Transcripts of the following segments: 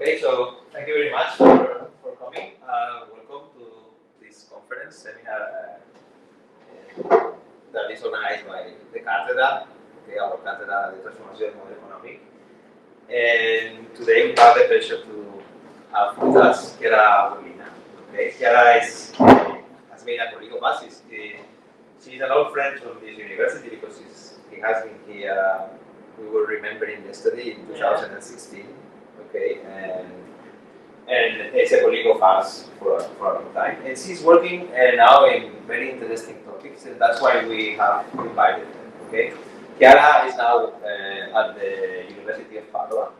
Okay, so thank you very much for coming. Welcome to this conference seminar that is organized by the Cátedra, okay, our Cátedra de Transformació del Model Econòmic. And today we have the pleasure to have with us Chiara Burlina. Okay, Chiara has been a colleague of us. She's an old friend from this university because he has been here. We were remembering yesterday in 2016. Okay, and it's a colleague of us for a long time, and she's working now in very interesting topics, and that's why we have invited her. Okay, Chiara is now at the University of Padua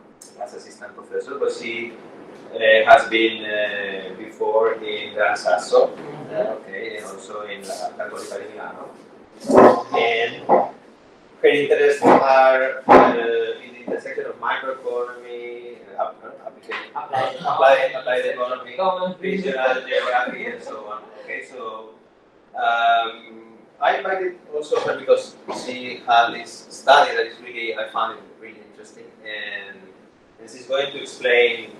as assistant professor, but she has been before in Gran Sasso, okay, and also in La Cattolica di Milano, and her interests are in the intersection of microeconomy, applied economy, regional geography, and so on. Okay, so I invited also her because she had this study that is I found it really interesting, and she's going to explain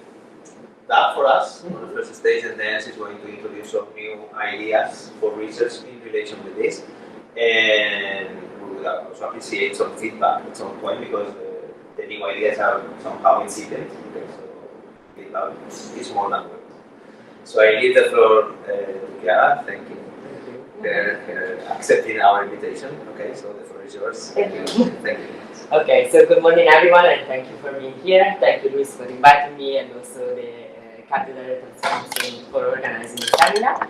that for us on the first stage, and then she's going to introduce some new ideas for research in relation with this, and we would also appreciate some feedback at some point because the new ideas are somehow incipient. Okay, so feedback is more than welcome. So I leave the floor to Chiara. Thank you for accepting our invitation. Okay, so the floor is yours. Thank you. Thank you. Okay, so good morning everyone, and thank you for being here. Thank you, Luis, for inviting me, and also the Cátedra de Transformación for organizing the seminar.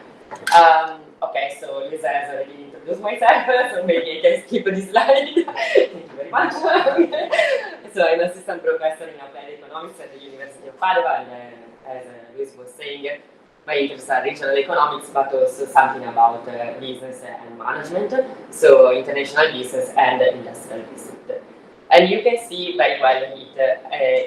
Okay, so Lisa has already introduced myself, so maybe I can skip this slide. Thank you very much. So I'm assistant professor in applied economics at the University of Padua, and as Luis was saying, my interests are regional economics, but also something about business and management, so international business and industrial business. And you can see very well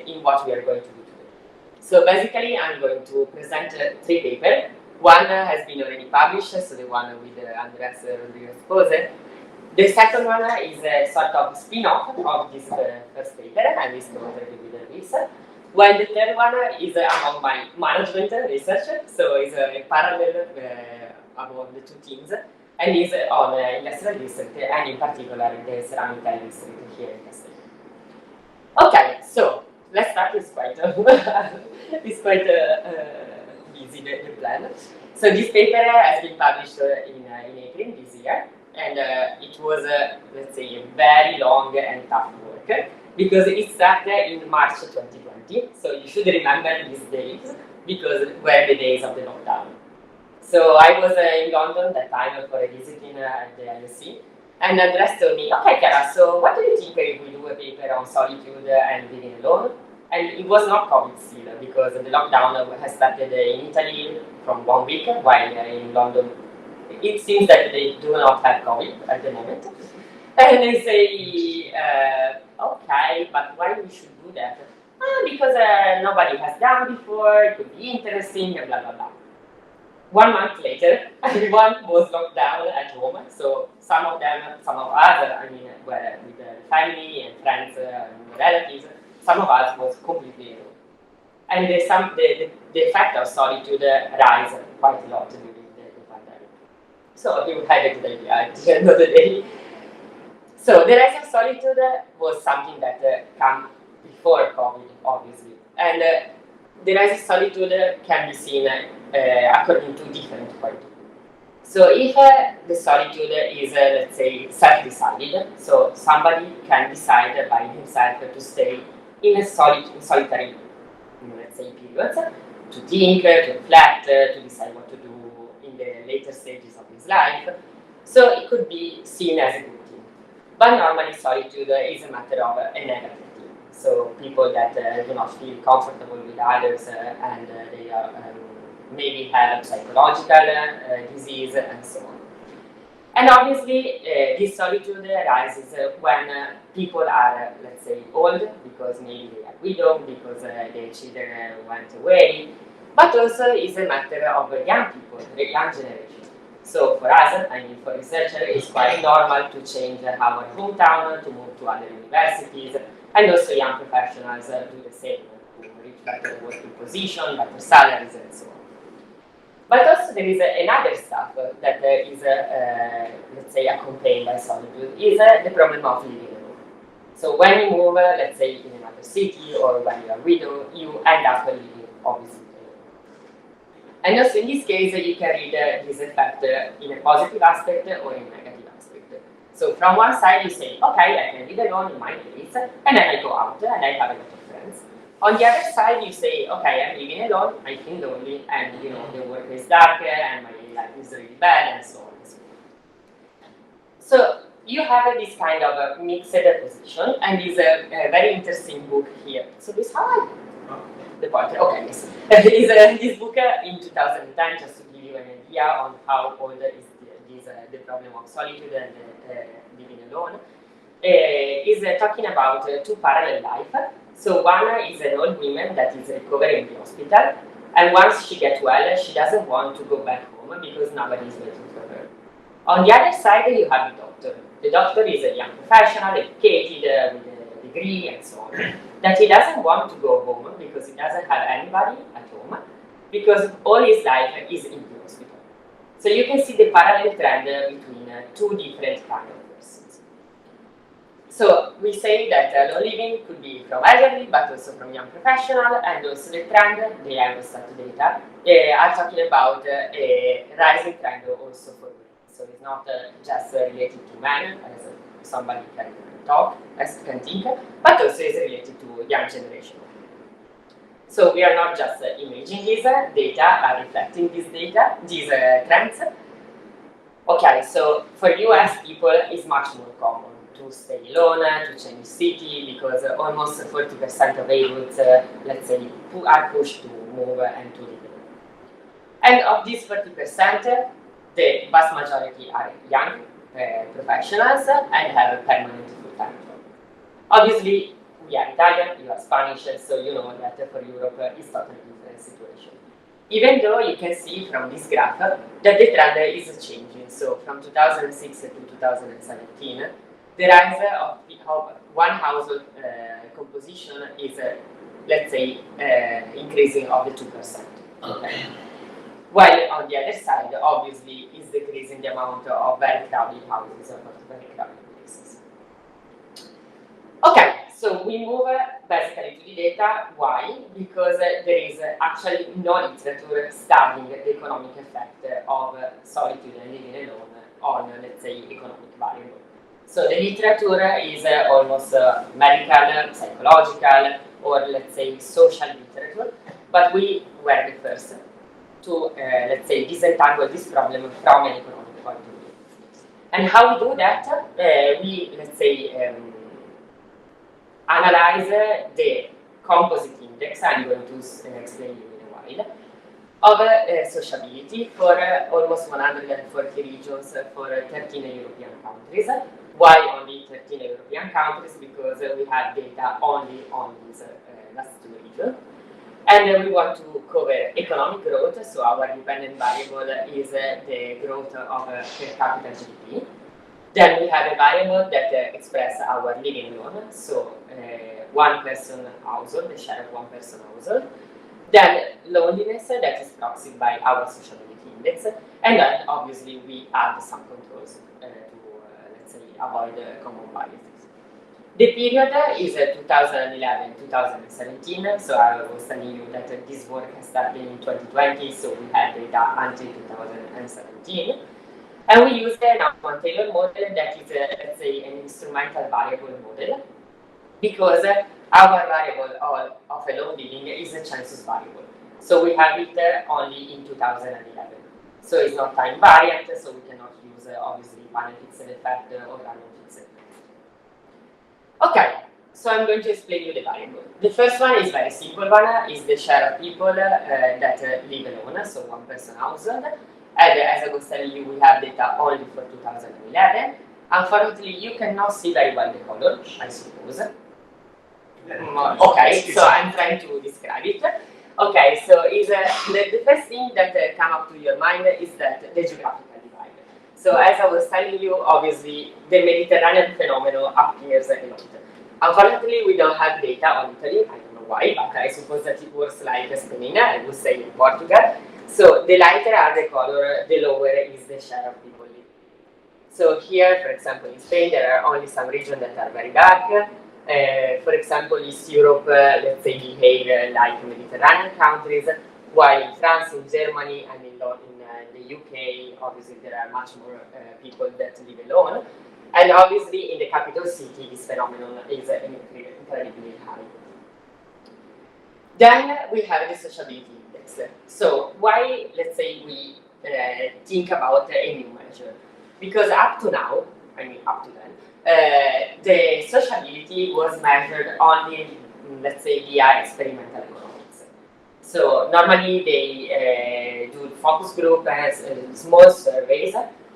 in what we are going to do today. So basically, I'm going to present 3 papers. One has been already published, so the one with Andres Rodriguez Pose. The second one is a sort of spin-off of this first paper, and this already with Luis. While the third one is among my management research, so it's a parallel among the 2 teams, and is on industrial district, and in particular the ceramic tile district here in Castello. Okay, so let's start. It's quite busy the plan. So this paper has been published in April this year, and it was let's say a very long and tough work because it started in March 2020. So you should remember these days because were the days of the lockdown. So I was in London that time for a visiting at the LSE, and Andres told me, okay, Chiara, so what do you think if we do a paper on solitude and living alone? And it was not COVID still, because the lockdown has started in Italy from 1 week, while in London it seems that they do not have COVID at the moment. And they say, okay, but why we should do that? Because nobody has done before, it could be interesting, blah, blah, blah. 1 month later, everyone was locked down at home. So some of us, I mean, were with family and friends and relatives. Some of us was completely alone. And the effect of solitude rise quite a lot during the pandemic. So we had a good idea at the end of the day. So the rise of solitude was something that came before COVID, obviously. And the rise of solitude can be seen according to different points of view. So if the solitude is, let's say, self-decided, so somebody can decide by himself to stay in a solitary, let's say, periods, to think, to reflect, to decide what to do in the later stages of his life. So it could be seen as a good thing. But normally solitude is a matter of a negative thing. So people that do not feel comfortable with others and they maybe have a psychological disease and so on. And obviously, this solitude arises when people are, let's say, old, because maybe they are widowed, because their children went away, but also is a matter of young people, the young generation. So for us, I mean, for researchers, it's quite normal to change our hometown, to move to other universities, and also young professionals do the same. who reach better working position, better salaries, and so on. But also there is another stuff that is, let's say, accompanied by solitude, is the problem of living alone. So when you move, let's say, in another city, or when you are widow, you end up living obviously alone. And also in this case, you can read this effect in a positive aspect or in a negative aspect. So from one side you say, okay, I can live alone in my place, and then I go out and I have a lot of friends. On the other side, you say, okay, I'm living alone, I feel lonely, and the work is dark, and my life is really bad, and so on and so on. So you have this kind of mixed position, and this very interesting book here. So this how the point. Okay, yes. Is this book in 2010, just to give you an idea on how old is the problem of solitude and living alone. Is talking about two parallel lives. So one is an old woman that is recovering in the hospital, and once she gets well, she doesn't want to go back home because nobody is waiting for her. On the other side, you have the doctor. The doctor is a young professional, educated, with a degree and so on, that he doesn't want to go home because he doesn't have anybody at home, because all his life is in the hospital. So you can see the parallel trend between two different kinds of persons. So we say that alone living could be from elderly, but also from young professional, and also the trend, the Eurostat data, are talking about a rising trend also for women. So it's not just related to men, as somebody can think, but also is related to young generation. So we are not just imaging these data, are reflecting these trends. Okay, so for US people, it's much more common to stay alone, to change city, because almost 40% of adults, let's say, are pushed to move and to live alone. And of these 40%, the vast majority are young professionals and have a permanent full-time job. Obviously, we are Italian, you are Spanish, so you know that for Europe it's totally different situation. Even though you can see from this graph that the trend is changing. So from 2006 to 2017, the rise of one household composition is, let's say, increasing of the 2%. Okay. While on the other side, obviously, is decreasing the amount of very crowded houses or very crowded places. Okay, so we move basically to the data. Why? Because there is actually no literature studying the economic effect of solitude and living alone on, let's say, economic variable. So the literature is almost medical, psychological, or let's say social literature, but we were the first to, let's say, disentangle this problem from an economic point of view. And how we do that? We, let's say, analyze the composite index, I'm going to explain you in a while, of sociability for almost 140 regions for 13 European countries. Why only 13 European countries? Because we have data only on these last two regions. And we want to cover economic growth, so our dependent variable is the growth of per capita GDP. Then we have a variable that expresses our living alone, so one person household, the share of one person household. Then loneliness, that is proxied by our sociability index. And then obviously we add some controls to, let's say, avoid common biases. The period is 2011-2017, so I was telling you that this work started in 2020, so we had data until 2017. And we used an Tailored model that is, let's say, an instrumental variable model, because our variable of alone living is a census variable. So we have it only in 2011. So it's not time variant, so we cannot use, obviously, panel fixed effect or random fixed effect. Okay, so I'm going to explain you the variable. The first one is very simple one, is the share of people that live alone, so one person household. And as I was telling you, we have data only for 2011. Unfortunately, you cannot see very well the color, I suppose. Okay, so I'm trying to describe it. Okay, so is the first thing that comes up to your mind is that the geographical divide. So as I was telling you, obviously, the Mediterranean phenomenon appears a lot. Unfortunately, we don't have data on Italy, I don't know why, but I suppose that it works like Spain, I would say Portugal. So the lighter are the color, the lower is the share of people living. So here, for example, in Spain, there are only some regions that are very dark. For example, East Europe, let's say, behave like Mediterranean countries, while in France, in Germany, and in the UK, obviously there are much more people that live alone. And obviously, in the capital city, this phenomenon is incredibly high. Then we have the sociability index. So why, let's say, we think about a new measure? Because up to now, up to then, the sociability was measured only, let's say, via experimental economics. So normally they do focus group and small surveys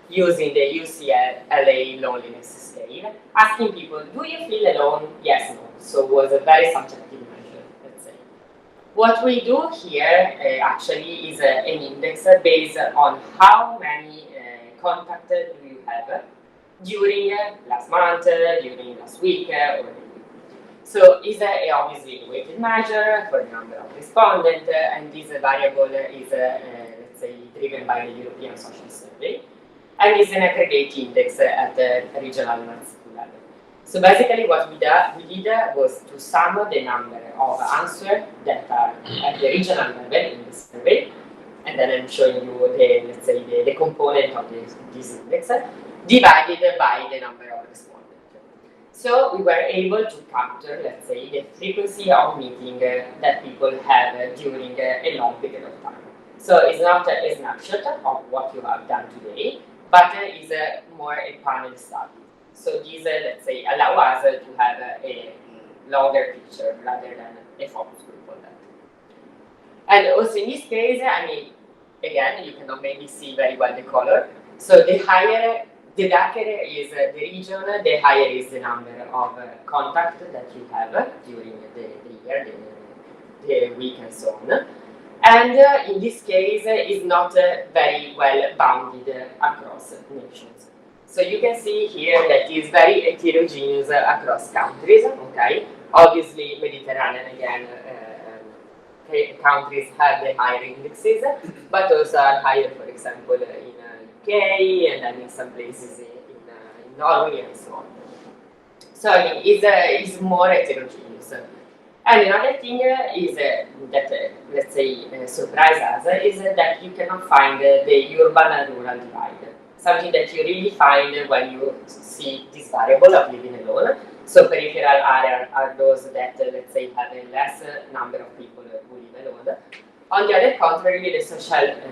using the UCLA loneliness scale, asking people, do you feel alone? Yes, no. So it was a very subjective measure, let's say. What we do here actually is an index based on how many contacts do you have during last month, during last week, or so it's obviously a weighted measure for the number of respondents, and this variable is, let's say, driven by the European Social Survey, and is an aggregate index at the regional municipal level. So basically what we did was to sum the number of answers that are at the regional level in the survey, and then I'm showing you the, let's say, the component of this index, divided by the number of respondents. So we were able to capture, let's say, the frequency of meeting that people have during a long period of time. So it's not a snapshot of what you have done today, but is more a panel study. So these, let's say, allow us to have a longer picture rather than a focus group on that. And also in this case, again, you cannot maybe see very well the color. So the darker is the region, the higher is the number of contacts that you have during the year, the week, and so on. And in this case, it's not very well bounded across nations. So you can see here that it's very heterogeneous across countries, okay? Obviously, Mediterranean, again, countries have the higher indexes, but also are higher, for example, in UK, and then in some places in Norway, and so on. So it's more heterogeneous. And another thing is that, let's say, surprise us, is that you cannot find the urban and rural divide. Something that you really find when you see this variable of living alone. So peripheral areas are those that, let's say, have a less number of people who live alone. On the other contrary, the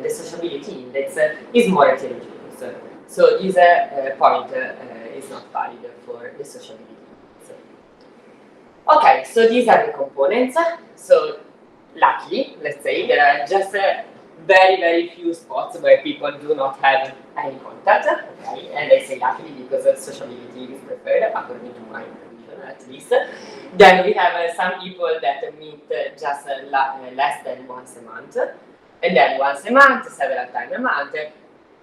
sociability index is more heterogeneous. So this point is not valid for the sociability index. Okay, so these are the components. So luckily, let's say, there are just very, very few spots where people do not have any contact. Okay? And I say luckily because sociability is preferred, according to my vision at least. Then we have some people that meet just less than once a month, and then once a month, several times a month,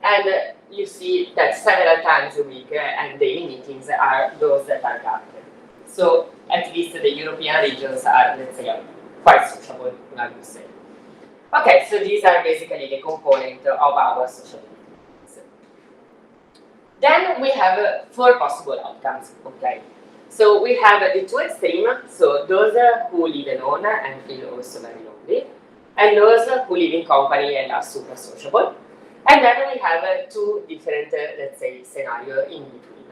and you see that several times a week and daily meetings are those that are darker. So at least the European regions are, let's say, quite sociable, I would say. Okay, so these are basically the component of our sociability. Then we have 4 possible outcomes. Okay. So we have the 2 extremes, so those who live alone and feel also very lonely, and those who live in company and are super sociable. And then we have 2 different, let's say, scenarios in between.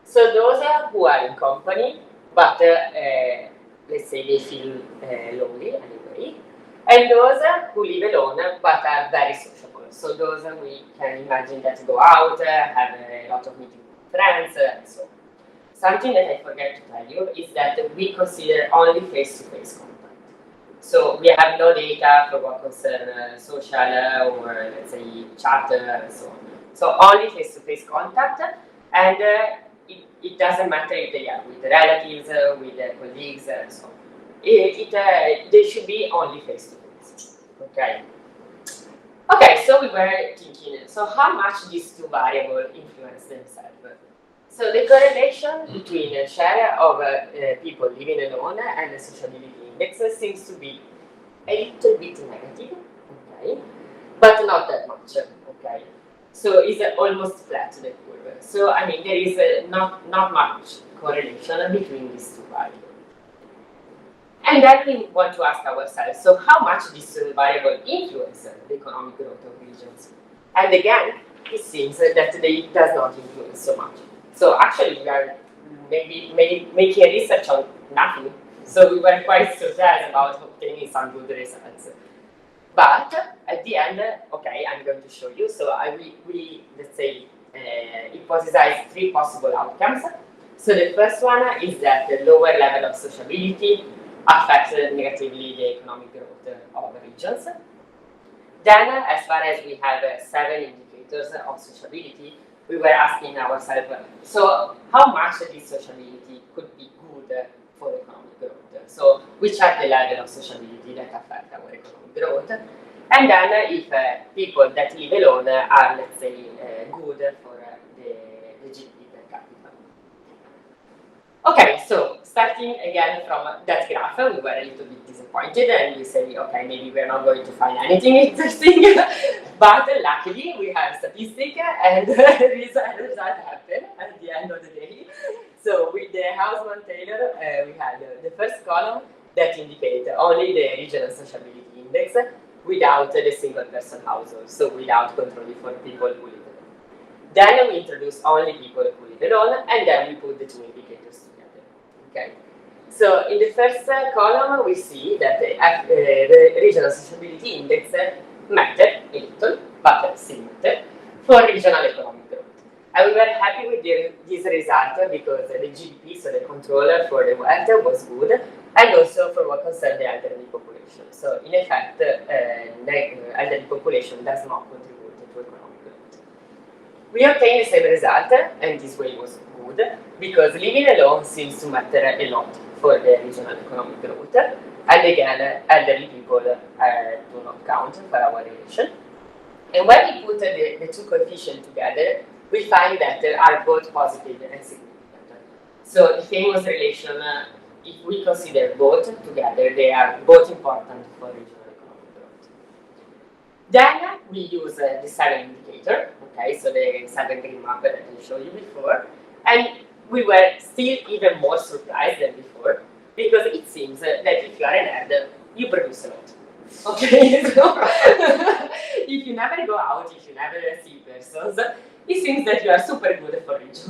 So those who are in company, but let's say they feel lonely anyway, and those who live alone but are very sociable. So those we can imagine that go out, have a lot of meetings with friends, and so on. Something that I forgot to tell you is that we consider only face-to-face contact. So we have no data for what concerns social or, let's say, chat and so on. So only face-to-face contact, and it doesn't matter if they are with relatives, with colleagues, and so on. They should be only face-to-face. Okay. Okay, so we were thinking, so how much these 2 variables influence themselves? So the correlation between the share of people living alone and the sociability index seems to be a little bit negative, okay, but not that much, okay. So it's almost flat, the curve. So I mean, there is not much correlation between these two values. And then we want to ask ourselves, so how much this variable influences the economic growth of regions? And again, it seems that it does not influence so much. So actually, we are maybe making research on nothing. So we were quite surprised about obtaining some good results. But at the end, okay, I'm going to show you. So we let's say, hypothesize 3 possible outcomes. So the first one is that the lower level of sociability affects negatively the economic growth of regions. Then, as far as we have 7 indicators of sociability, we were asking ourselves, so how much this sociability could be good for economic growth? So which are the level of sociability that affect our economic growth? And then if people that live alone are, let's say, good for the GDP per capita. Okay, so starting again from that graph, we were a little bit disappointed and we said, okay, maybe we're not going to find anything interesting, but luckily we have statistics and the result happened at the end of the day. So with the Hausmann-Taylor, we had the first column that indicates only the regional sociability index without the single person household, so without controlling for people who live alone. Then we introduce only people who live alone, and then we put the 2 indicators together. Okay. So in the first column, we see that the regional sociability index mattered a little, but still mattered, for regional economic growth. And we were happy with this result because the GDP, so the controller for the wealth, was good, and also for what concerned the elderly population. So in effect, the elderly population does not contribute to economic growth. We obtained the same result, and this way was good, because living alone seems to matter a lot for the regional economic growth. And again, elderly people do not count for our relation. And when we put the 2 coefficients together, we find that they are both positive and significant. So the famous relation, if we consider both together, they are both important for regional economic growth. Then we use the 7 indicator, okay, so the 7 green map that I showed you before, and we were still even more surprised than before, because it seems that if you are a nerd, you produce a lot. Okay, so if you never go out, if you never see persons, it seems that you are super good for regions.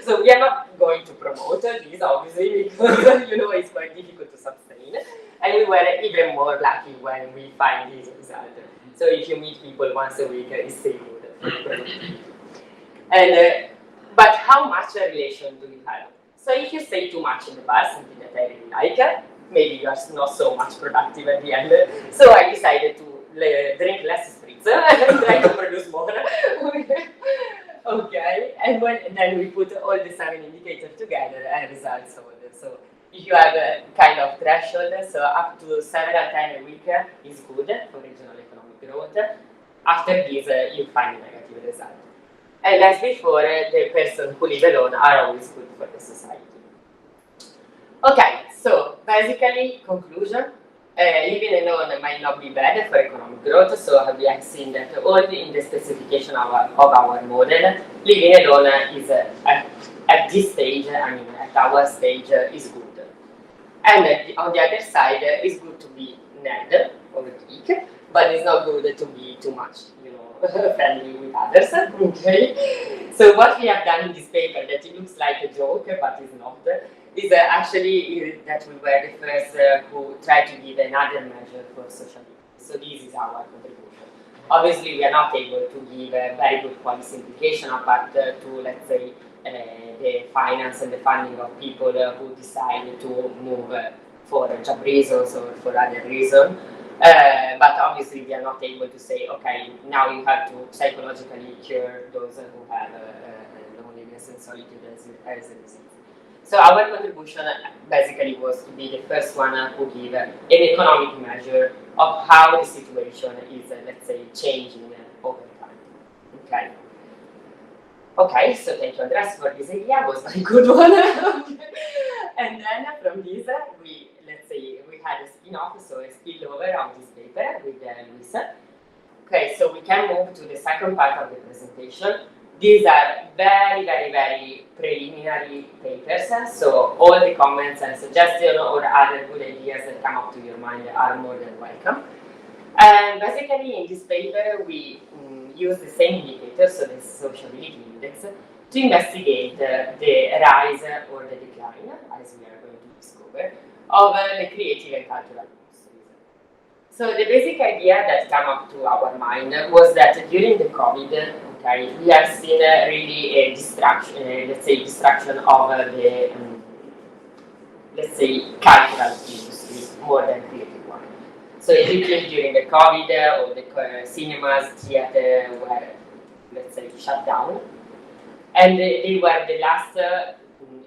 So we are not going to promote this, obviously, because it's quite difficult to sustain. And we were even more lucky when we find this result. So if you meet people once a week, it's still good. And but how much relation do you have? So if you say too much in the bar, something that I really like, maybe you are not so much productive at the end. So I decided to drink less spritz and try to produce more. Okay, and then we put all the 7 indicators together and results hold. So if you have a kind of threshold, so up to 7 or 10 a week is good for regional economic growth. After this, you find a negative result. And as before, the person who live alone are always good for the society. Okay, so basically, conclusion, living alone might not be bad for economic growth, so we have seen that all in the specification of our model, living alone is at this stage, I mean at our stage, is good. And on the other side, it's good to be nerd or geek, but it's not good to be too much, friendly with others. Okay. So what we have done in this paper, that it looks like a joke, but it's not, is actually that we were the first who tried to give another measure for sociability. So this is our contribution. Obviously, we are not able to give a very good policy implication apart to, let's say, the finance and the funding of people who decide to move for job reasons or for other reasons. But obviously, we are not able to say, okay, now you have to psychologically cure those who have loneliness and solitude as a disease. So our contribution basically was to be the first one who give an economic measure of how the situation is, let's say, changing over time. Okay. Okay, so thank you, Andres, for this idea. It was a very good one. And then from this, we, let's let's say, we had a spin-off, so a spillover of this paper with Luis. Okay, so we can move to the second part of the presentation. These are very, very, very preliminary papers, so all the comments and suggestions or other good ideas that come up to your mind are more than welcome. And basically, in this paper, we use the same indicator, so the sociability index, to investigate the rise or the decline, as we are going to discover, of the creative and cultural industries. So the basic idea that came up to our mind was that during the COVID, okay, we have seen really a distraction, distraction of the, let's say, cultural industries more than creative one. So usually during the COVID, all the cinemas, theater were, let's say, shut down. And they were the last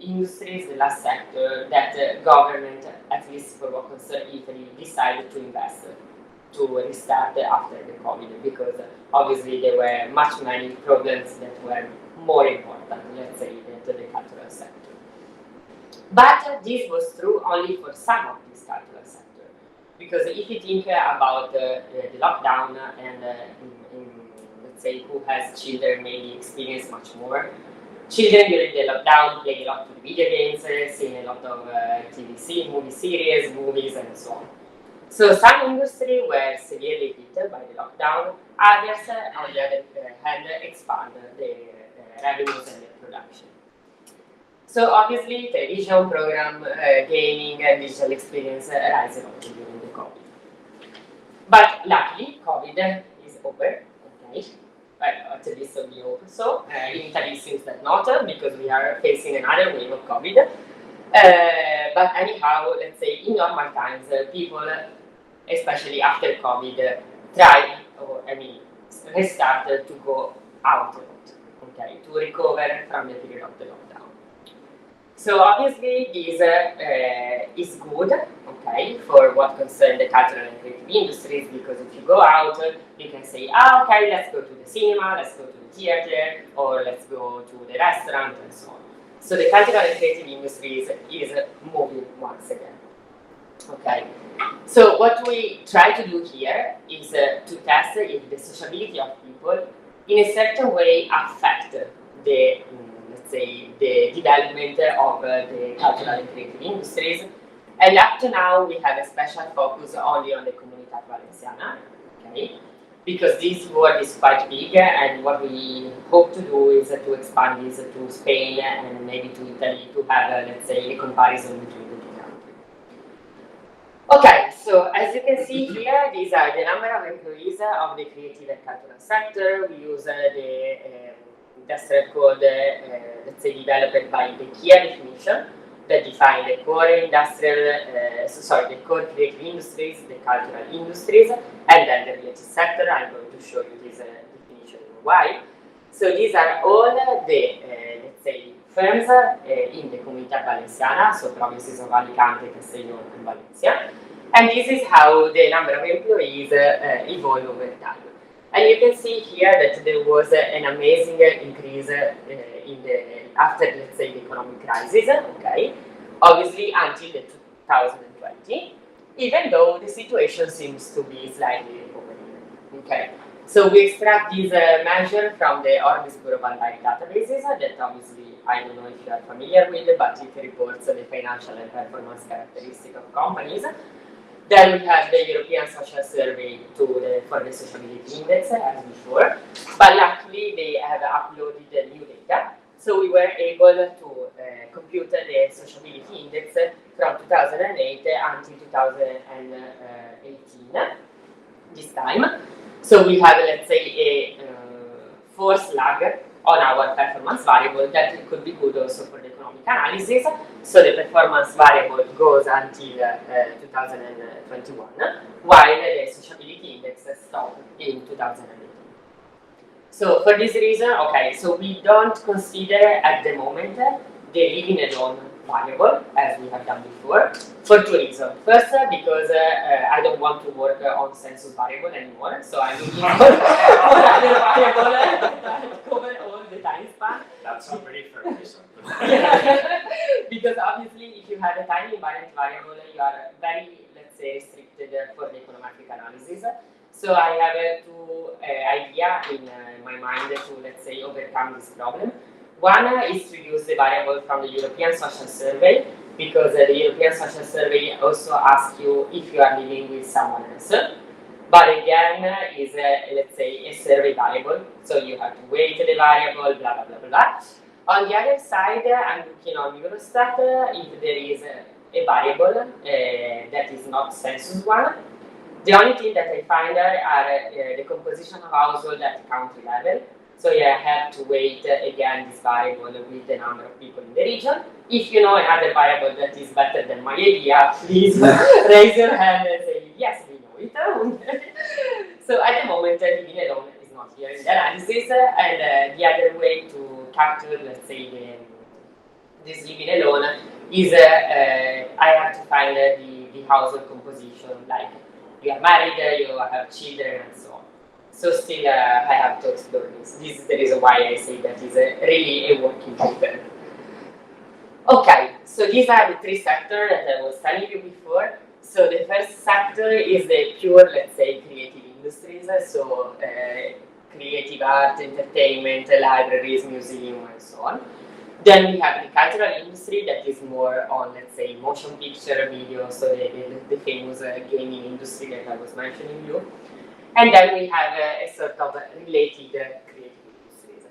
industries, the last sector that government, at least for what concerns Italy, decided to invest to restart after the COVID, because obviously there were many problems that were more important, let's say, than the cultural sector. But this was true only for some of this cultural sector. Because if you think about the lockdown and let's say who has children maybe experience much more. Children during the lockdown play a lot of video games, see a lot of movie series, movies and so on. So some industries were severely hit by the lockdown, others on the other hand expand their revenues and their production. So obviously television program, gaming and digital experience rise a lot during the COVID. But luckily COVID is over, okay? At least we hope so. In Italy it seems that not, because we are facing another wave of COVID. But anyhow, let's say in normal times, people, especially after COVID, restarted to go out a lot, okay, to recover from the period of the lockdown. So obviously this is good, okay, for what concerns the cultural and creative industries, because if you go out, you can say, okay, let's go to the cinema, let's go to the theater, or let's go to the restaurant, and so on. So the cultural and creative industries is moving once again. Okay, so what we try to do here is to test if the sociability of people in a certain way affect the let's say, the development of the cultural and creative industries. And up to now, we have a special focus only on the Comunità Valenciana, okay? Because this world is quite big, and what we hope to do is to expand this to Spain and maybe to Italy to have, let's say, a comparison between the two countries. Okay, so as you can see here, these are the number of employees of the creative and cultural sector. We use the industrial code, let's say, developed by the Chiara definition that define the core industrial, the core creative industries, the cultural industries, and then the related sector. I'm going to show you this definition in a while. So these are all the, let's say, firms in the Comunità Valenciana, so provinces of Alicante, Castellón, and Valencia. And this is how the number of employees evolve over time. And you can see here that there was an amazing increase after, let's say, the economic crisis, okay? Obviously until the 2020, even though the situation seems to be slightly over, okay? So we extract this measure from the Orbis Bureau Online databases that obviously, I don't know if you are familiar with, but it reports the financial and performance characteristics of companies. Then we have the European Social Survey for the Sociability Index, as before. But luckily, they have uploaded the new data. So we were able to compute the Sociability Index from 2008 until 2018, this time. So we have, let's say, a force lag on our performance variable that could be good also for the economic analysis. So the performance variable goes until 2021, while the sociability index stopped in 2018. So for this reason, okay, so we don't consider at the moment the living alone variable, as we have done before, for two reasons. First, because I don't want to work on census variable anymore, so I'm looking for other variable that cover all the time span. That's a very fair reason. Because obviously, if you have a tiny invariant variable, you are very, let's say, restricted for the econometric analysis. So I have two ideas in my mind to, let's say, overcome this problem. One is to use the variable from the European Social Survey, because the European Social Survey also asks you if you are living with someone else. But again, is let's say a survey variable, so you have to weight the variable, blah blah blah blah. On the other side, I'm looking on Eurostat if there is a variable that is not census one. The only thing that I find are the composition of household at country level. So yeah, I have to weight again this variable with the number of people in the region. If you know another variable that is better than my idea, please raise your hand and say yes, we know it. So at the moment, living alone is not here in the analysis, and the other way to capture, let's say, this living alone is I have to find the household composition, like you are married, you have children, and so on. So still, I have to explore this. This is the reason why I say that is really a working paper. Okay, so these are the three sectors that I was telling you before. So the first sector is the pure, let's say, creative industries. So creative art, entertainment, libraries, museums, and so on. Then we have the cultural industry that is more on, let's say, motion picture, video, so the famous gaming industry that I was mentioning you. And then we have a sort of related creative industries.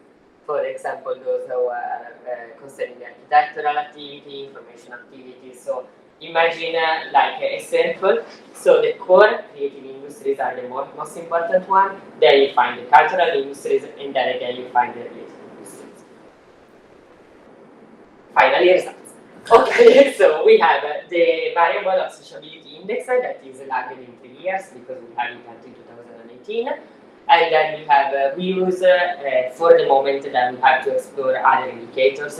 For example, those who are concerning architectural activity, information activity. So imagine like a circle. So the core creative industries are the most important one. Then you find the cultural industries, and then again you find the related industries. Finally, results. Okay, so we have the variable of sociability index that is lagged in 3 years because we have it until 2018. And then we have, we use for the moment that we have to explore other indicators,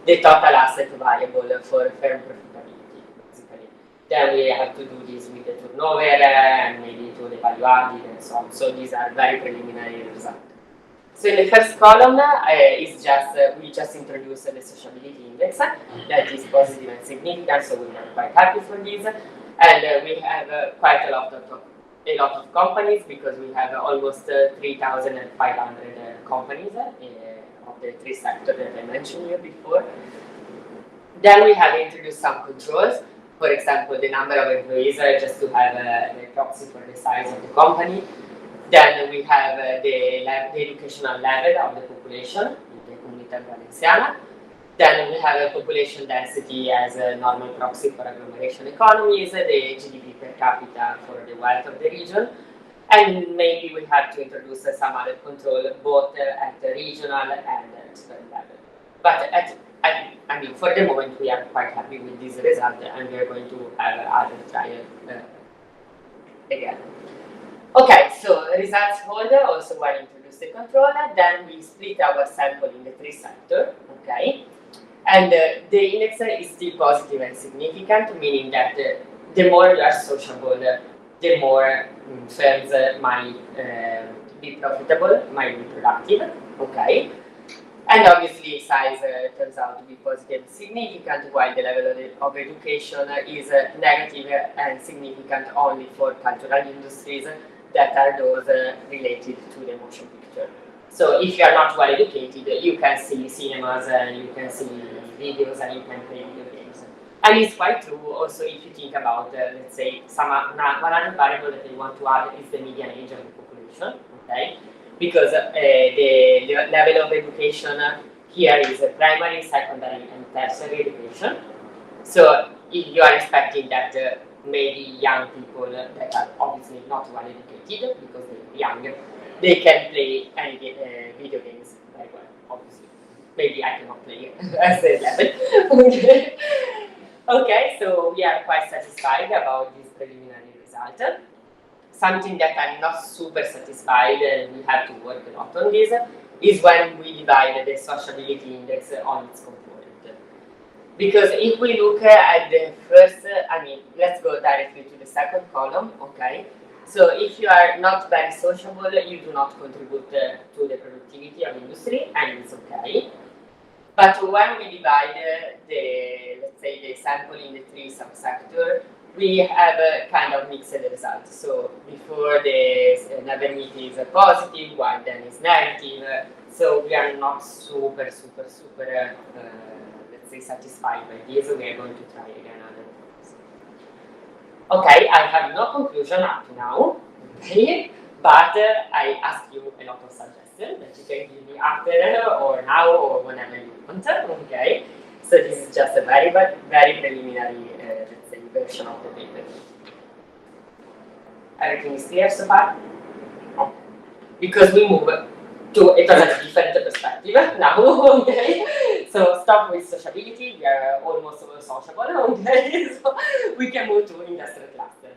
the total asset variable for firm profitability, basically. Then we have to do this with the turnover and maybe to the value added and so on. So these are very preliminary results. So in the first column is just we just introduced the sociability index that is positive and significant, so we are quite happy for this. And we have quite a lot of companies because we have almost 3,500 companies of the three sectors that I mentioned here before. Then we have introduced some controls. For example, the number of employees, just to have a proxy for the size of the company. Then we have the educational level of the population, the Comunità Valenciana. Then we have a population density as a normal proxy for agglomeration economies, the GDP per capita for the wealth of the region. And maybe we have to introduce some other control both at the regional and state level. But I mean, for the moment, we are quite happy with this result, and we are going to have other trial again. Okay, so results hold also when introduce the controller, then we split our sample in the three sectors, okay? And the index is still positive and significant, meaning that the more you are sociable, the more firms might be profitable, might be productive, okay? And obviously size turns out to be positive and significant, while the level of education is negative and significant only for cultural industries that are those related to the motion picture. So if you are not well educated, you can see cinemas, you can see videos, and you can play video games. And it's quite true also if you think about, let's say, one other variable that I want to add is the median age of the population, okay? Because the level of education here is primary, secondary, and tertiary education. So if you are expecting that maybe young people that are obviously not well educated because they're young, they can play any video games very well, obviously. Maybe I cannot play at that level. Okay, so we are quite satisfied about this preliminary result. Something that I'm not super satisfied, and we have to work a lot on this, is when we divide the sociability index on its component. Because if we look at the first, I mean, let's go directly to the second column, okay? So if you are not very sociable, you do not contribute to the productivity of industry, and it's okay. But when we divide let's say, the sample in the 3 subsectors, we have a kind of mixed result. So before the neighborhood is positive, while then is negative. So we are not super, let's say, satisfied by this. We are going to try again other ones. Okay, I have no conclusion up to now. Okay, but I ask you a lot of suggestions that you can give me after or now or whenever you want. Okay, so this is just a very preliminary, let's say, version of the paper. Everything is clear so far? Okay. Because we move to a totally different perspective now. Okay, so stop with sociability. We are almost all sociable. Okay, so we can move to industrial cluster.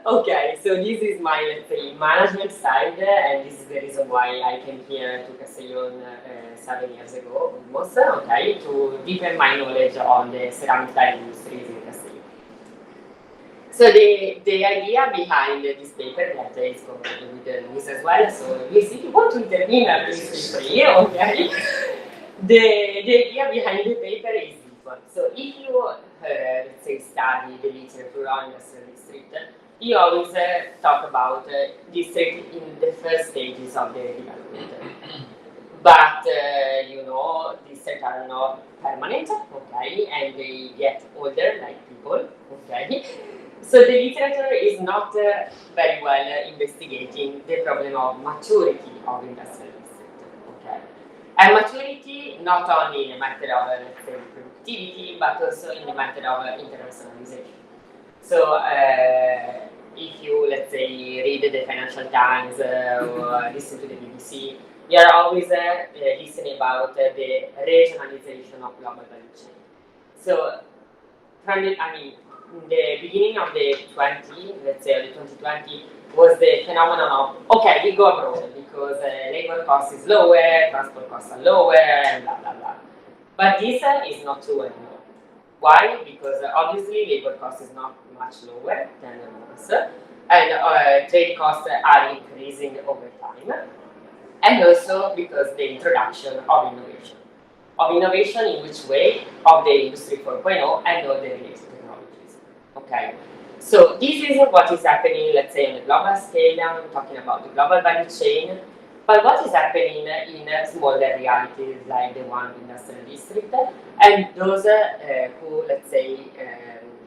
Okay, so this is my, let's say, management side, and this is the reason why I came here to Castellón 7 years ago, almost, okay, to deepen my knowledge on the ceramic tile industries in Castellón. So the idea behind this paper, that is covered with Luis as well, so Luis, if you want to intervene, please feel free, okay? The idea behind the paper is this one. So if you, let's say, study the literature on industrial district, you always talk about district in the first stages of the development. But, you know, districts are not permanent, okay, and they get older like people, okay. So the literature is not very well investigating the problem of maturity of industrial district, okay. And maturity not only in the matter of, let's say, productivity, but also in the matter of internationalization. So, if you, let's say, read the Financial Times or listen to the BBC, you are always listening about the regionalization of global value chain. So, from the, in the beginning of the 2020, was the phenomenon of, okay, we go abroad because labor cost is lower, transport costs are lower, and blah, blah, blah. But this is not true anymore. Why? Because obviously labor cost is not much lower than us, and trade costs are increasing over time, and also because the introduction of innovation. Of innovation in which way? Of the Industry 4.0 and all the related technologies. Okay, so this is what is happening, let's say, on a global scale. I'm talking about the global value chain. But what is happening in smaller realities like the one in industrial district, and those who, let's say,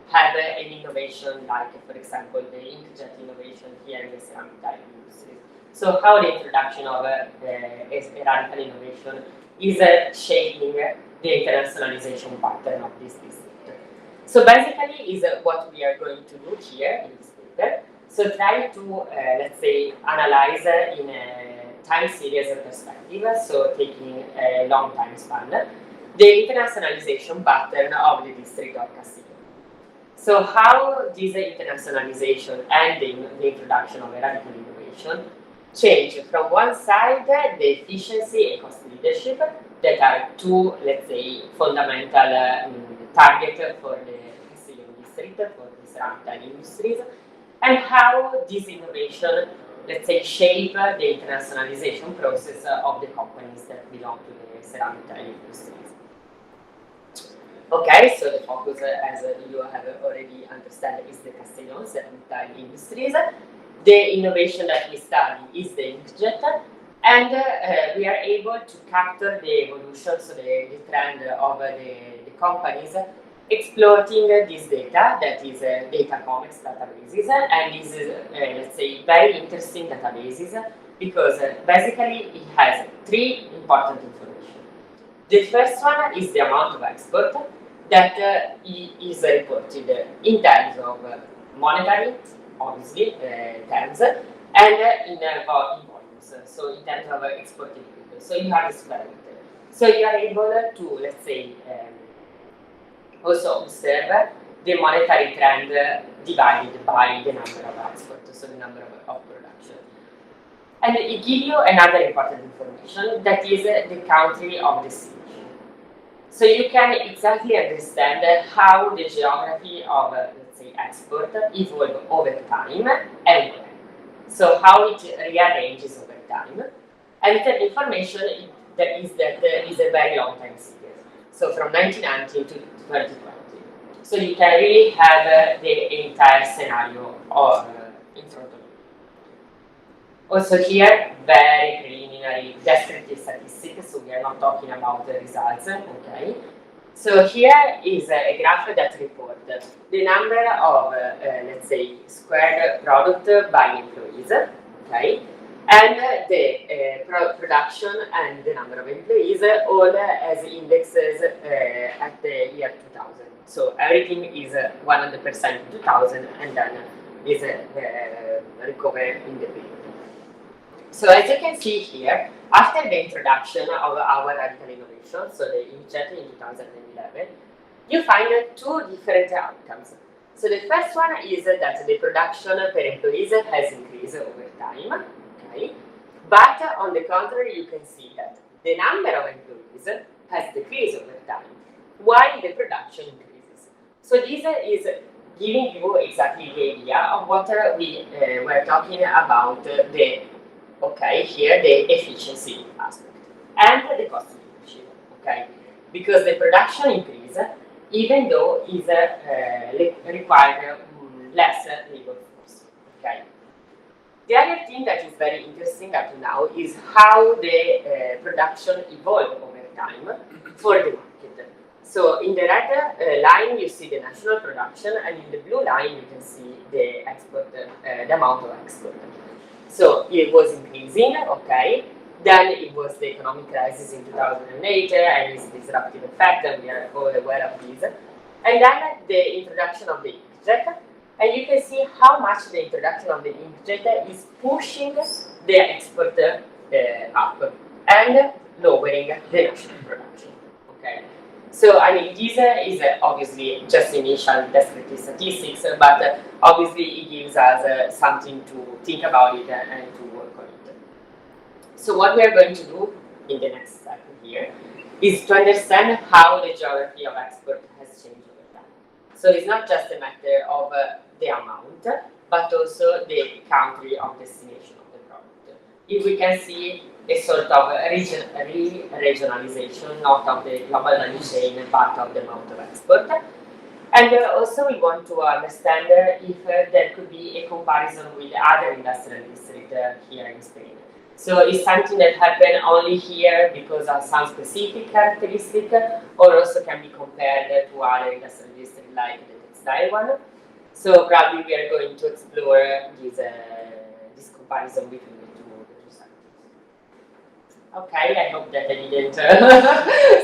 have an innovation like, for example, the inkjet innovation here in the ceramic tile industry. So how the introduction of a radical innovation is shaping the internationalization pattern of this district. So basically is what we are going to do here in this paper. So try to, let's say, analyze in a time series perspective, so taking a long time span, the internationalization pattern of the district of Castellón. So how this internationalization and the introduction of a radical innovation change from one side the efficiency and cost leadership that are two, let's say, fundamental targets for the Castellón district, for the ceramic tile industries, and how this innovation, let's say, shape the internationalization process of the companies that belong to the ceramic tile industries. Okay, so the focus, as you have already understood, is the Castellón ceramic tile industries. The innovation that we study is the inkjet, and we are able to capture the evolution, so the trend of the companies, exploiting this data, that is data comics databases, and this is, let's say, very interesting databases because basically it has three important information. The first one is the amount of export that is reported in terms of monetary, obviously, terms, and in volumes, so in terms of exported goods. So you have this parameter. So you are able to, let's say, also observe the monetary trend divided by the number of exports, so the number of production. And it gives you another important information, that is the country of destination. So you can exactly understand how the geography of, let's say, export evolve over time and when. So how it rearranges over time. And the information that is a very long time series. So from 1919 to 2020. So you can really have the entire scenario in front of you. Also here, very preliminary descriptive statistics, so we are not talking about the results, okay? So here is a graph that reports the number of, let's say, squared product by employees, okay? And the production and the number of employees, all as indexes at the year 2000. So everything is 100% in 2000 and then is recovered in the period. So as you can see here, after the introduction of our radical innovation, so the inkjet in 2011, you find two different outcomes. So the first one is that the production per employees has increased over time, okay? But on the contrary, you can see that the number of employees has decreased over time, while the production increases. So this is giving you exactly the idea of what we were talking about here the efficiency aspect and the cost leadership, okay? Because the production increase, even though is require less labor force, okay? The other thing that is very interesting up to now is how the production evolved over time for the market. So in the red line you see the national production, and in the blue line you can see the export, the amount of export. So it was increasing, okay. Then it was the economic crisis in 2008 and its disruptive effect, and we are all aware of this. And then the introduction of the inkjet, and you can see how much the introduction of the inkjet is pushing the export up and lowering the national production, okay. So I mean, this is obviously just initial descriptive statistics, but obviously it gives us something to think about it and to work on it. So what we are going to do in the next step here is to understand how the geography of export has changed over time. So it's not just a matter of the amount, but also the country of destination of the product. If we can see a sort of regionalization, not of the global value chain, but of the amount of export. And also we want to understand if there could be a comparison with other industrial districts here in Spain. So is something that happened only here because of some specific characteristic, or also can be compared to other industrial districts like the textile one? So probably we are going to explore this comparison between the two sectors. Okay, I hope that I didn't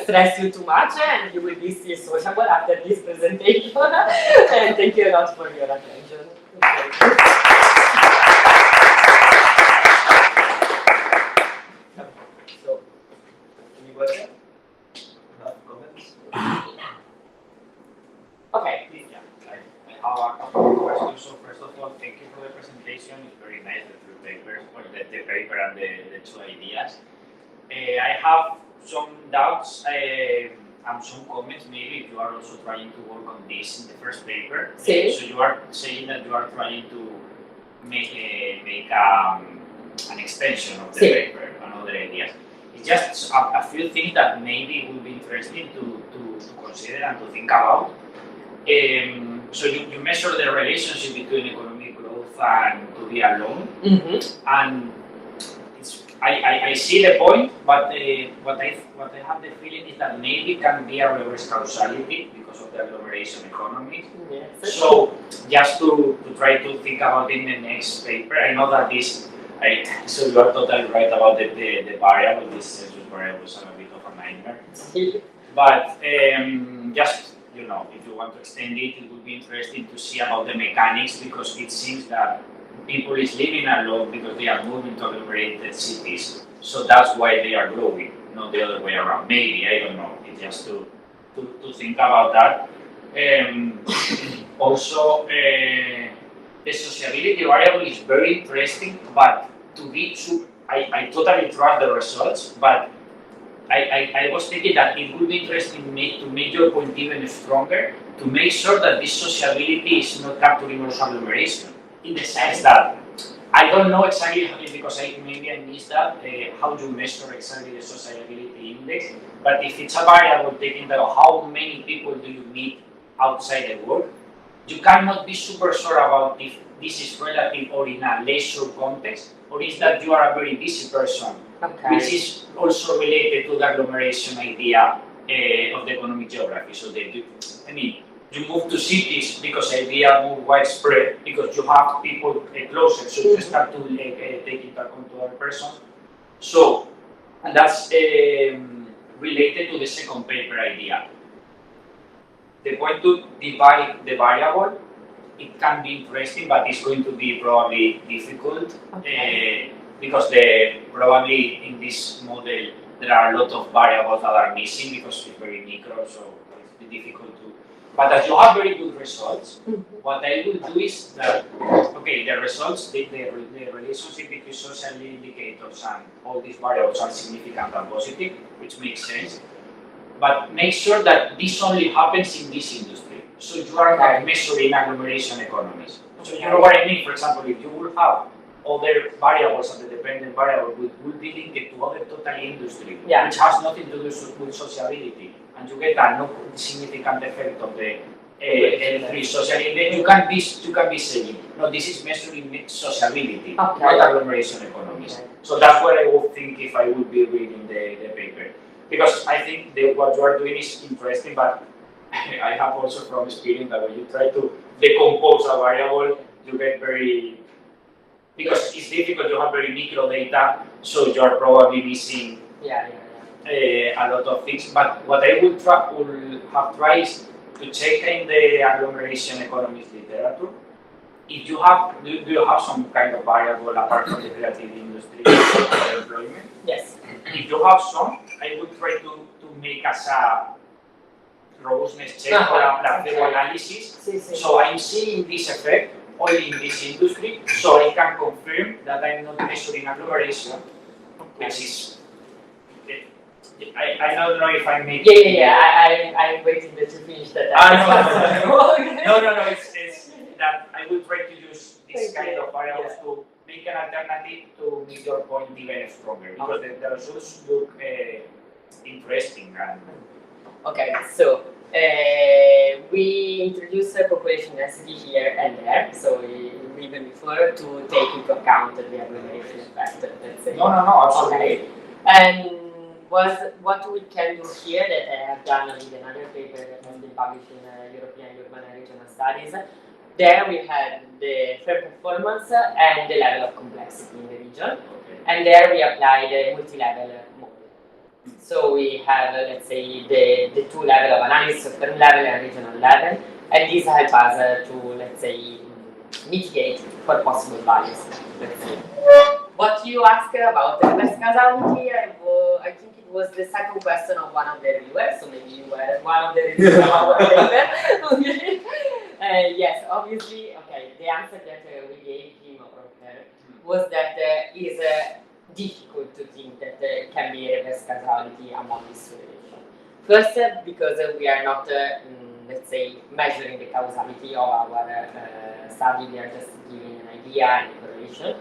stress you too much, and you will be still sociable after this presentation. And thank you a lot for your attention. So, any questions? Comments? Okay, please. Yeah, I have a couple of questions. So first of all, thank you for the presentation. It's very nice, the two papers, or the paper and the two ideas. I have some doubts and some comments. Maybe you are also trying to work on this in the first paper. So you are saying that you are trying to make an extension of the paper and other ideas. It's just a few things that maybe would be interesting to consider and to think about. So you measure the relationship between economic growth and to be alone, and I see the point, but what I have the feeling is that maybe can be a reverse causality because of the agglomeration economy. Yes. So just to try to think about in the next paper, I know that this, so you are totally right about the variable, this census variable is a bit of a nightmare. But just, you know, if you want to extend it, it would be interesting to see about the mechanics, because it seems that people is living alone because they are moving to agglomerated cities. So that's why they are growing, not the other way around. Maybe, I don't know. It's just to think about that. Also, the sociability variable is very interesting, but I totally trust the results, but I was thinking that it would be interesting to make your point even stronger, to make sure that this sociability is not capturing also agglomeration, in the sense that I don't know exactly how, because maybe I missed that, how you measure exactly the sociability index, but if it's a variable taking into how many people do you meet outside the work, you cannot be super sure about if this is relative or in a leisure context, or is that you are a very busy person, which is also related to the agglomeration idea of the economic geography. So you move to cities because idea more widespread, because you have people closer, so you start to take into account to other persons. So, and that's related to the second paper idea. The point to divide the variable, it can be interesting, but it's going to be probably difficult because probably in this model there are a lot of variables that are missing because it's very micro, so it's difficult to. But as you have very good results, what I will do is that, okay, the results, the relationship between social indicators and all these variables are significant and positive, which makes sense. But make sure that this only happens in this industry. So you are not measuring agglomeration economies. So you know what I mean? For example, if you will have other variables and the dependent variable will be linked to other total industry, which has nothing to do with sociability, and you get a no significant effect of the L3 social index, you can be saying, no, this is measuring sociability, not agglomeration economies. So that's what I would think if I would be reading the paper. Because I think what you are doing is interesting, but I have also from experience that when you try to decompose a variable, you get very, because it's difficult, you have very micro data, so you are probably missing a lot of things. But what I would have tried is to check in the agglomeration economics literature. If you have, do you have some kind of variable apart from the relative industry employment? Yes. If you have some, I would try to make as a robustness check or a placebo analysis. So I'm seeing this effect only in this industry, so I can confirm that I'm not measuring agglomeration, which is. I don't know if I make. I'm waiting that you finish that. No. It's that I will try to use this kind of variables to make an alternative to make your point even stronger, because the results look interesting. Okay, so we introduced a population density here and there, so even before to take into account the agglomeration effect, let's say. No, absolutely. And what we can do here that I have done with another paper that has been published in European Urban and Regional Studies. There we had the fair performance and the level of complexity in the region, and there we applied a multi-level model. So we have, let's say, the two level of analysis, firm level and regional level, and these help us to, let's say, mitigate for possible bias. Let's see. What you asked about the best causality, I think it was the second question of one of the reviewers, so maybe you were one of the reviewers of our paper. Yes, obviously, the answer that we gave him or her was that it is difficult to think that there can be a reverse causality among these relations. First, because we are not, let's say, measuring the causality of our study, we are just giving an idea and a correlation.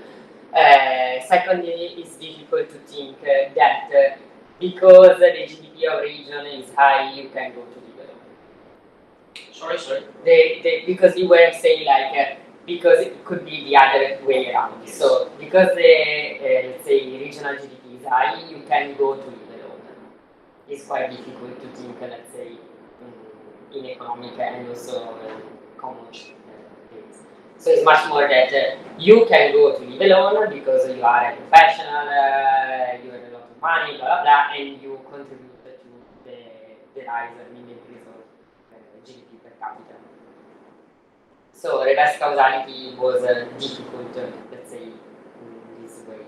Secondly, it's difficult to think that because the GDP of region is high, you can go to development. Sorry. Because you were saying because it could be the other way around. Yes. So because the let's say regional GDP is high, you can go to development. It's quite difficult to think, let's say, in economic and also common things. So it's much more that you can go to live alone because you are a professional, you have a lot of money, blah blah blah, and you contribute to the rise and increase of GDP per capita. So reverse causality was difficult, let's say, in this way,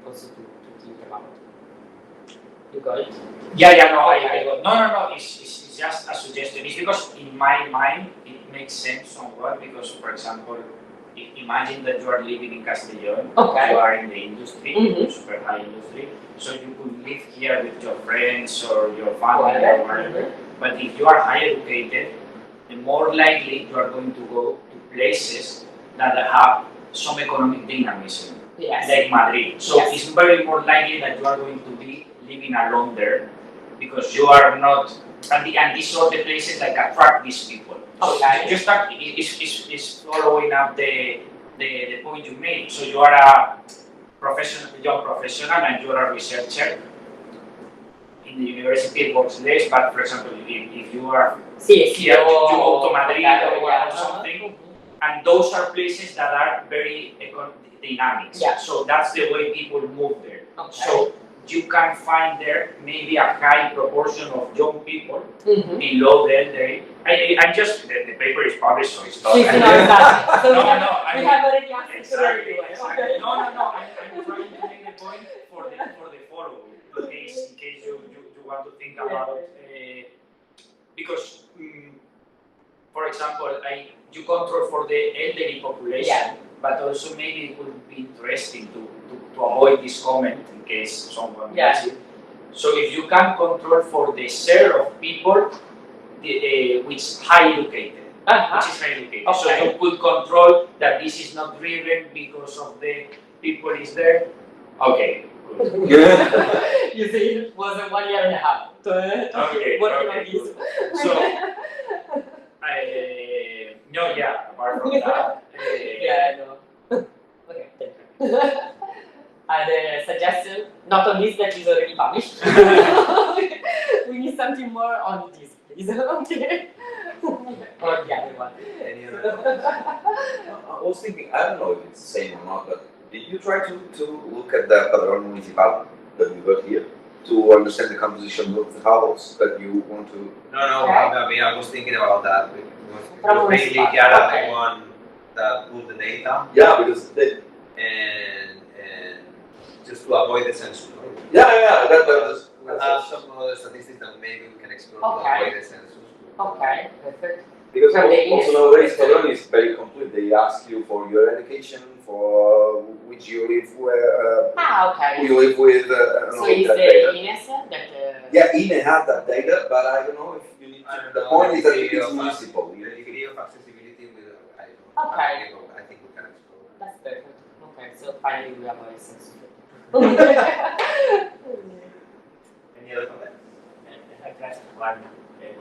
also to think about. You got it? No. It's just a suggestion. It's because in my mind it makes sense somewhat because, for example, imagine that you are living in Castellón, you are in the industry, super high industry, so you could live here with your friends or your family or whatever. But if you are high educated, the more likely you are going to go to places that have some economic dynamism, Yes. like Madrid. So Yes. it's very more likely that you are going to be living alone there because you are not, and these are the places like attract these people. So Okay. you start, is following up the point you made. So you are a young professional and you are a researcher. In the university it works less, but for example, if you are Sì, here, you go to Madrid okay, or yeah. something, and those are places that are very dynamic. Yeah. So that's the way people move there. Okay. So you can find there maybe a high proportion of young people Mm-hmm. below the elderly. I just, the paper is published, so it's not. Sì, sì, no, exactly. So No, we have, no, I we mean, have already asked Exactly, you. exactly. Okay. No, I'm trying to make the point for the following, in case you want to think about, because, for example, you control for the elderly population, Yeah. but also maybe it would be interesting to avoid this comment in case someone gets it. So if you can control for the share of people which is high educated, which is high educated. Okay. So you could control that this is not driven because of the people is there. Okay. Good. You see, it was 1 year and a half Okay, working okay, on this. So, no, yeah, apart from that, Yeah, I know. Okay, thank you. And a suggestion, not on this that is already published. We need something more on this, please. Okay. Or the other one. Any other comments? I was thinking, I don't know if it's the same or not, but did you try to look at the Padrón Municipal that we got here to understand the composition of the house that you want to? No, Okay. I mean, I was thinking about that. It From was mainly municipal, Chiara okay. the one that pulled the data Yeah, because and just to avoid the census. that was. We'll have some other statistics that maybe we can explore to Okay. avoid the census. Okay, perfect. Because From the also nowadays Padrón is very complete. They ask you for your education, for which you live, where Okay. who you live with, So and is all that the data. Ines that Yeah, INE has that data, but I don't know if you need I to. don't The know, point is that degree it's of municipal. The degree of accessibility with, I don't know. Okay. I think we can explore. That's perfect. Okay, so finally we have a sense. Any other comment? I have just one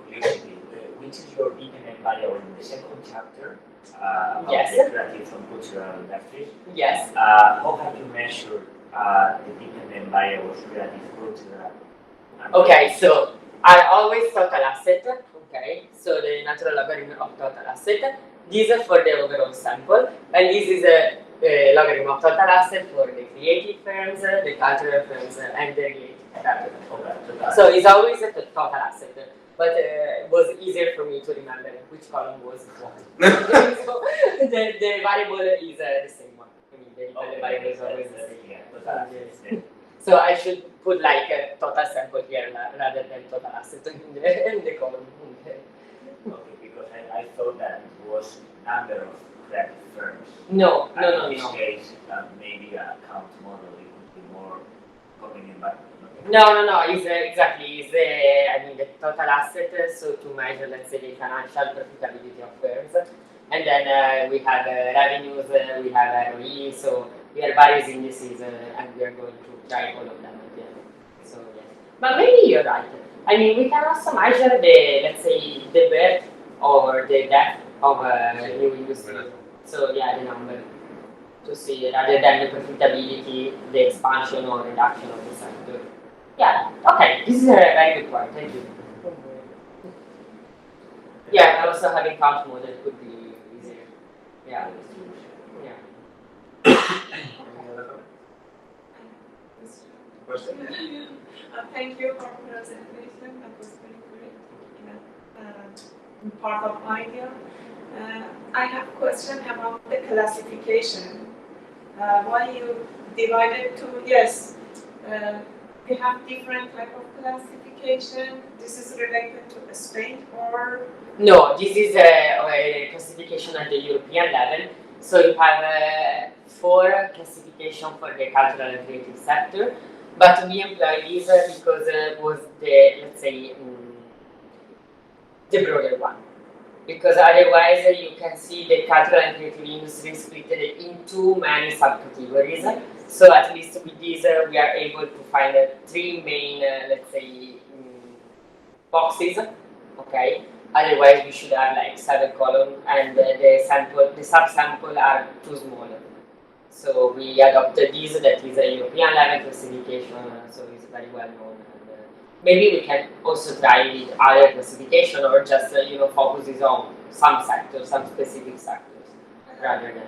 curiosity. Which is your opinion value in the second chapter about Yes. the creative and cultural industries? Yes. How have you measured the dependent variables creative, cultural? And Okay, so I always total asset. Okay, so the natural logarithm of total asset. This is for the overall sample, and this is a logarithm of total asset for the creative firms, the cultural firms, and the related capital. Okay, so So it's always a total asset, but it was easier for me to remember which column was what. So the variable is the same one. I mean, the variable is always the same. yeah, total assets. So I should put like a total sample here rather than total asset in the column. Okay, because I thought that it was number of creative firms. No. And in this case, maybe a count model it would be more convenient, but No. It's exactly. It's I mean the total asset. So to measure, let's say, the financial profitability of firms, and then we have revenues, we have ROE. So we have various indices, and we are going to try all of them again. So yes, but maybe you're right. I mean, we can also measure the, let's say, the birth or the death of a new industry. So yeah, the number to see rather than the profitability, the expansion or reduction of the sector. Yeah, okay, this is a very good point, thank you. Yeah, and also having count model could be easier. Yeah. Any other comment? Question? Thank you for the presentation. That was very great. Part of idea. I have a question about the classification. Why you divided to we have different type of classification. This is related to the state or No, this is a classification at the European level. So you have 4 classification for the cultural and creative sector, but we employ this because it was the, let's say, the broader one. because otherwise you can see the cultural and creative industry split into many subcategories. So at least with this we are able to find three main, let's say, boxes. Okay. Otherwise we should have like 7 columns, and the sub-sample are too small. So we adopted this, that is a European level classification, so it's very well known. And, maybe we can also try with other classification, or just focuses on some sectors, some specific sectors, rather than.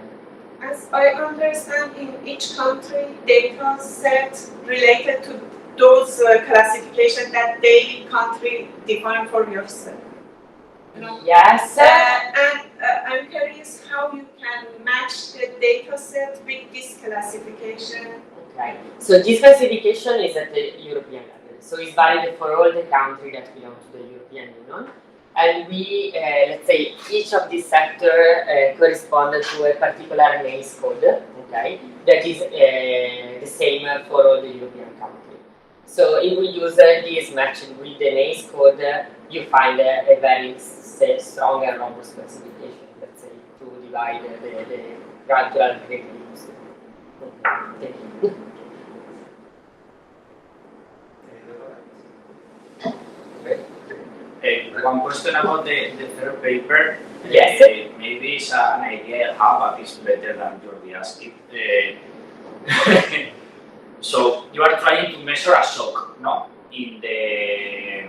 As I understand, in each country, data set related to those classifications that they country define for yourself. No? Yes. And I'm curious how you can match the data set with this classification. Okay. So this classification is at the European level. So it's valid for all the countries that belong to the European Union. And we, let's say, each of these sectors corresponds to a particular NACE code, okay, that is the same for all the European countries. So if we use this matched with the NACE code, you find a very strong and robust specification, let's say, to divide the cultural and creative industry. Thank you. One question about the third paper. Yes. Maybe it's an idea I have, but it's better than Jordi asked it. So you are trying to measure a shock, no? In the,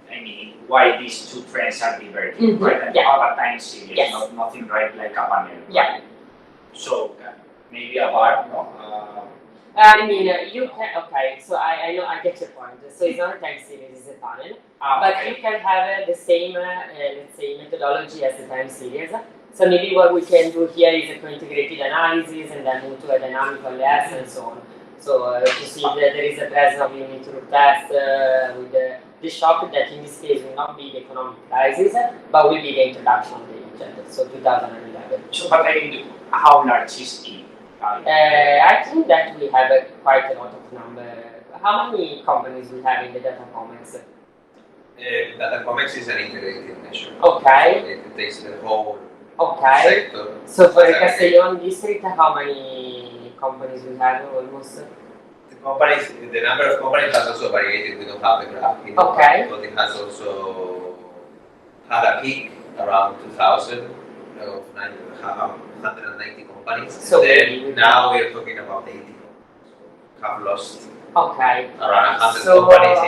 I mean, why these two trends are diverging, right? And you have a time series, Yes. nothing right like a panel. Yeah. So maybe a bar, no? I mean, you can, okay, so I know, I get your point. So it's not a time series, it's a panel. But you can have the same, let's say, methodology as the time series. So maybe what we can do here is a co-integrated analysis and then move to a dynamical less and so on. So to see that there is a presence of unit root test with the shock that in this case will not be the economic crisis, but will be the introduction of the internet, so 2011. So, but I mean, how large is it? I think that we have quite a lot of number. How many companies we have in the data comics? Data comics is an integrated measure. Okay. So it takes the whole sector. So for the Castellón district, how many companies we have almost? The number of companies has also varied. We don't have the graph here. Okay. But it has also had a peak around 2000 of 190 companies. So then now we're talking about 80 companies. So have lost around 100 companies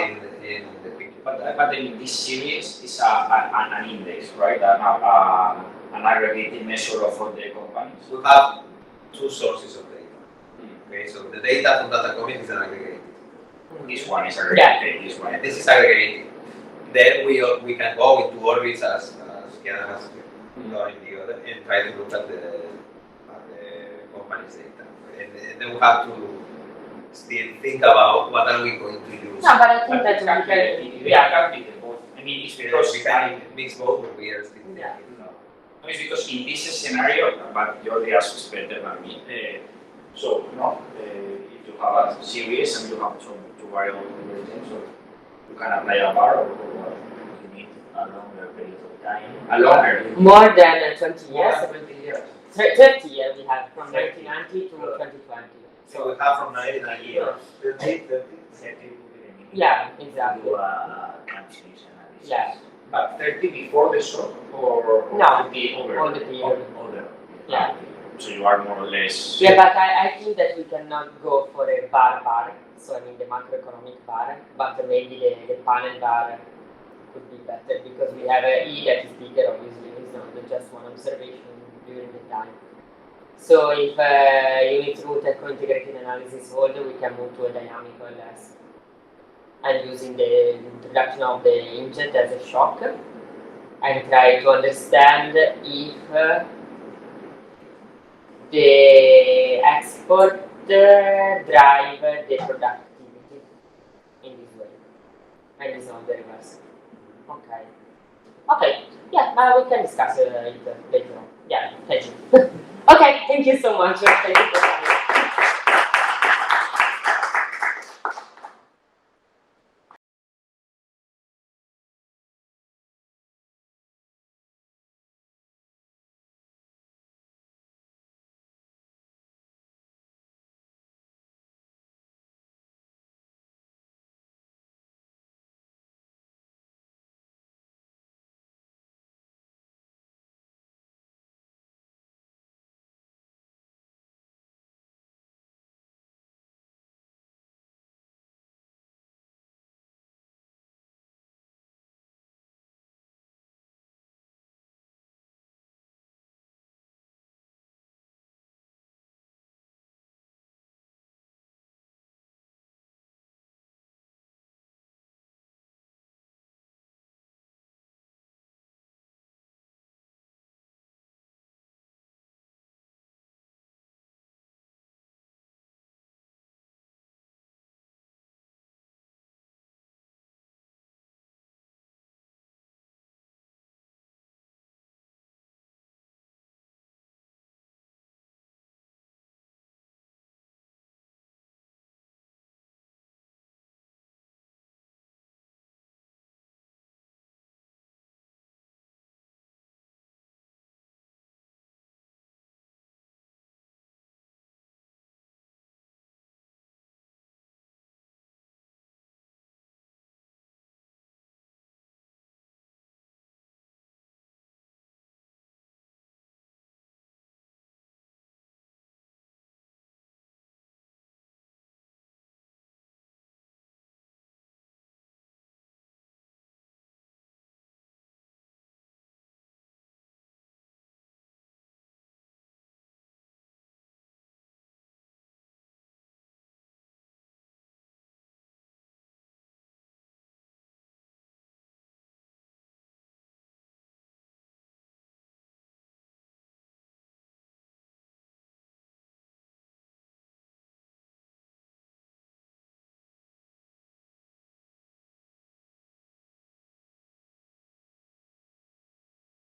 in the picture. But in this series is an index, right? An aggregated measure of all the companies. We have two sources of data. Okay, so the data from data comics is an aggregated. This one is aggregated. This one. This is aggregated. Then we can go into orbits as Chiara has done in the other and try to look at the company's data. And then we have to still think about what are we going to use. No, but I think that we can. Yeah, can be both. I mean, it's because we can mix both, but we are still thinking. Yeah. No, it's because in this scenario, but Jordi asks better than me. So, if you have a series and you have some two variable convergence, so you can apply a bar or what you need a longer period of time. A longer. More than 20 years. 20 years. 30 years we have, from 1990 to 2020. So we have from 90 years. 30 would be the minimum. Yeah, exactly. Do a translation analysis. Yeah. But 30 before the shock or No, 30 over? all the period. Over. Yeah. So you are more or less. Yeah, but I think that we cannot go for a bar, so I mean the macroeconomic bar, but maybe the panel bar could be better because we have a E that is bigger, obviously, it's not just one observation during the time. So if unit root and co-integrated analysis hold, we can move to a dynamical less. And using the introduction of the inkjet as a shock, and try to understand if the export drive the productivity in this way, and it's not the reverse. Okay. Okay. Yeah, we can discuss it later on. Yeah. Thank you. Okay. Thank you so much. Thank you for coming.